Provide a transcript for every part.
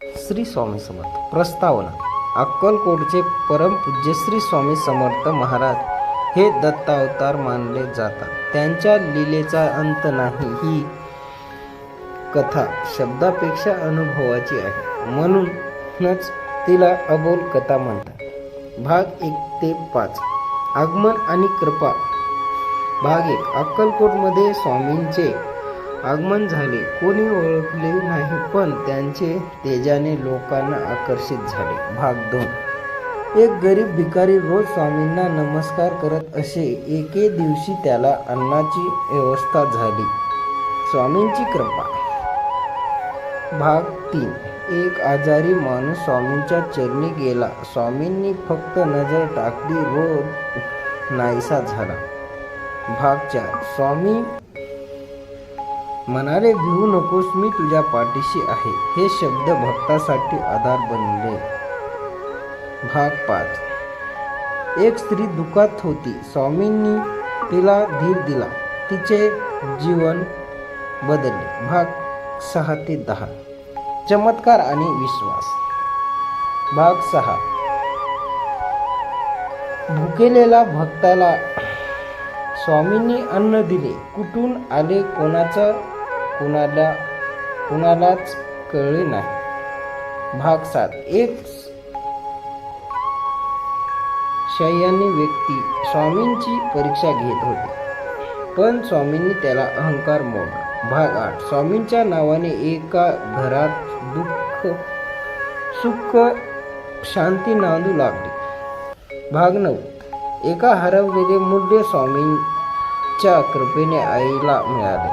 श्री स्वामी समर्थ. प्रस्तावना. अक्कलकोटचे परमपूज्य श्री स्वामी समर्थ महाराज हे दत्तावतार मानले जातात. त्यांच्या लीलेचा अंत नाही. ही कथा शब्दापेक्षा अनुभवाची आहे, म्हणूनच तिला अबोल कथा म्हणतात. भाग 1 ते 5. आगमन आणि कृपा. भाग 1. अक्कलकोटमध्ये स्वामींचे आगमन झाले. कोणी ओळखले नाही, पण त्यांचे तेजाने लोकांना आकर्षित झाले. भाग 2. एक गरीब भिकारी रोज स्वामींना नमस्कार करत असे. एके दिवशी त्याला अन्नाची व्यवस्था झाली. स्वामींची कृपा. भाग 3. एक आजारी माणूस स्वामींच्या चरणी गेला. स्वामींनी फक्त नजर टाकली, रोग नाहीसा झाला. भाग 4. स्वामी म्हणाले, भिवू नकोस, मी तुझ्या पाठीशी आहे. हे शब्द भक्तासाठी आधार बनले. भाग 5. एक स्त्री दुःखात होती. स्वामींनी तिला धीर दिला. तिचे जीवन बदलले. भाग 6 ते 10. चमत्कार आणि विश्वास. भाग 6. भुकेलेला भक्ताला स्वामींनी अन्न दिले. कुठून आले कुणालाच कळले नाही. भाग 7. एक शय्यानी व्यक्ती स्वामींची परीक्षा घेत होते, पण स्वामींनी त्याला अहंकार मोडला. भाग 8. स्वामींच्या नावाने एका घरात दुःख सुख शांती नांदू लागली. भाग 9. एका हरवलेले मूल्य स्वामींच्या कृपेने आईला मिळाले.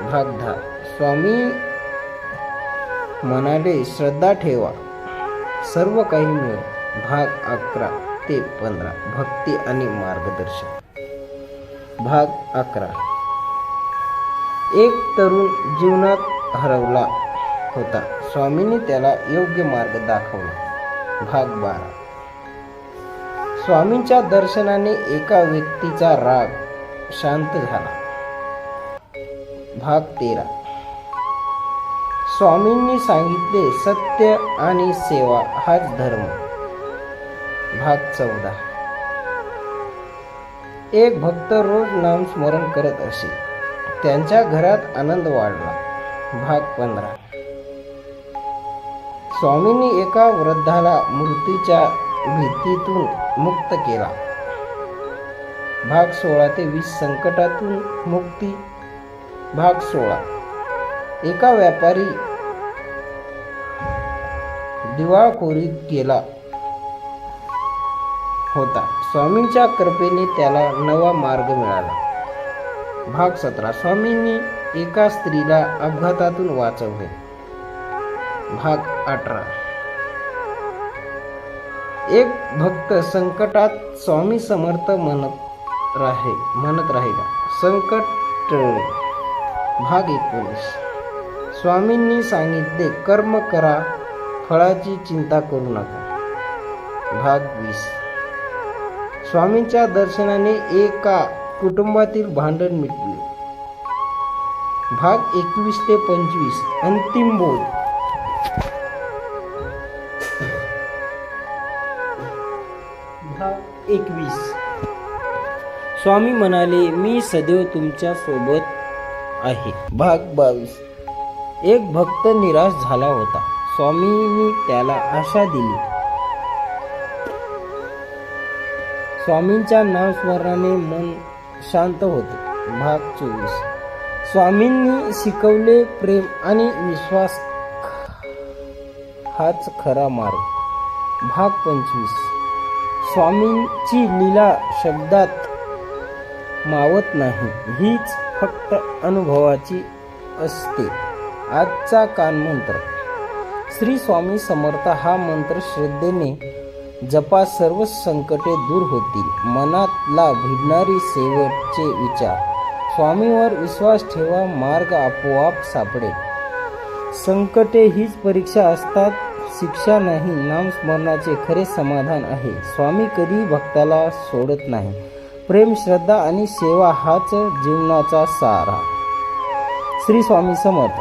भाग 10. स्वामी म्हणाले, श्रद्धा ठेवा, सर्व काही मिळेल. भाग 11 ते 15. भक्ती आणि मार्गदर्शन. भाग 11. एक तरुण जीवनात हरवला होता. स्वामींनी त्याला योग्य मार्ग दाखवला. भाग 12. स्वामींच्या दर्शनाने एका व्यक्तीचा राग शांत झाला. भाग 13. स्वामींनी सांगितले, सत्य आणि सेवा हाच धर्म. भाग 14. एक भक्त रोज नामस्मरण करत असे. त्यांच्या घरात आनंद वाढला. भाग 15. स्वामींनी एका वृद्धाला मृत्यूच्या भीतीतून मुक्त केला. भाग 16 ते 20. संकटातून मुक्ती. भाग 16. एका व्यापारी दिवाळखोरीत गेला होता. स्वामींच्या कृपेने त्याला नवा मार्ग मिळाला. भाग 17. स्वामींनी एका स्त्रीला अपघातातून वाचवले. भाग 18. एक भक्त संकटात स्वामी समर्थ म्हणत राहिला. संकट टळले. भाग 19. स्वामींनी सांगितले, कर्म करा, फळाची चिंता करू नका. भाग 20. स्वामींच्या दर्शनाने एका कुटुंबातील भांडण मिटले. भाग 21 ते 25. अंतिम बोध. भाग 21. स्वामी म्हणाले, मी सदैव तुमच्या सोबत आहे. भाग 22. एक भक्त निराश झाला होता. स्वामींनी त्याला आशा दिली. स्वामींच्या नामस्मरणाने मन शांत होते. भाग 24. स्वामींनी शिकवले, प्रेम आणि विश्वास हाच खरा मार्ग. भाग 25. स्वामींची लीला शब्दात मावत नाही, हीच फक्त अनुभवाची असते. आजचा कानमंत्र. श्री स्वामी समर्थ हा मंत्र श्रद्धेने जपा, सर्व संकटे दूर होतील. मनातला भिडणारी शेवटचे विचार. स्वामीवर विश्वास ठेवा, मार्ग आपोआप सापडेल. संकटे हीच परीक्षा असतात, शिक्षा नाही. नामस्मरणाचे खरे समाधान आहे. स्वामी कधी भक्ताला सोडत नाही. प्रेम, श्रद्धा आणि सेवा हाच जीवनाचा सार. श्री स्वामी समर्थ.